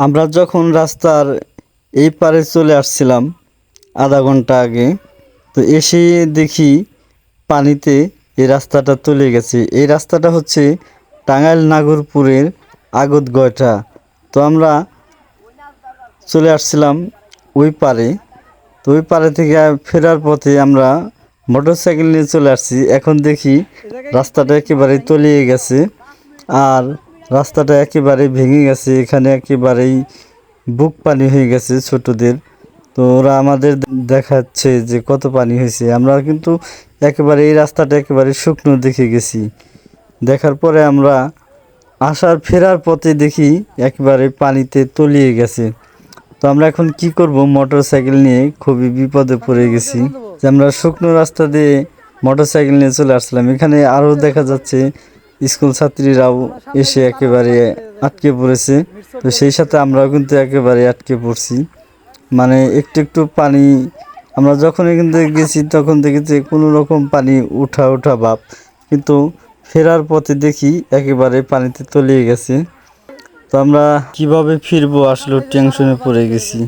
আমরা যখন রাস্তার এই পারে চলে আসছিলাম আধা ঘন্টা আগে, তো এসে দেখি পানিতে এই রাস্তাটা তলিয়ে গেছে। এই রাস্তাটা হচ্ছে টাঙ্গাইল নাগরপুরের আগতগয়টা। তো আমরা চলে আসছিলাম ওই পারে। তো ওই পারে থেকে ফেরার পথে আমরা মোটরসাইকেল নিয়ে চলে আসছি। এখন দেখি রাস্তাটা একেবারে তলিয়ে গেছে আর রাস্তাটা একেবারে ভেঙে গেছে। এখানে একেবারেই বুক পানি হয়ে গেছে ছোটদের। তো ওরা আমাদের দেখাচ্ছে যে কত পানি হয়েছে। আমরা কিন্তু একেবারে এই রাস্তাটা একেবারে শুকনো দেখে গেছি। দেখার পরে আমরা ফেরার পথে দেখি একেবারে পানিতে তলিয়ে গেছে। তো আমরা এখন কি করব, মোটরসাইকেল নিয়ে খুবই বিপদে পড়ে গেছি। যে আমরা শুকনো রাস্তা দিয়ে মোটরসাইকেল নিয়ে চলে আসলাম, এখানে আরও দেখা যাচ্ছে স্কুল ছাত্রীরাও এসে একেবারে আটকে পড়েছে। তো সেই সাথে আমরাও কিন্তু একেবারে আটকে পড়ছি। মানে একটু একটু পানি, আমরা যখন এখান থেকে গেছি তখন দেখেছি কোনো রকম পানি উঠা উঠা ভাব, কিন্তু ফেরার পথে দেখি একেবারে পানিতে তলিয়ে গেছে। তো আমরা কিভাবে ফিরবো আসলে টেনশনে পড়ে গেছি।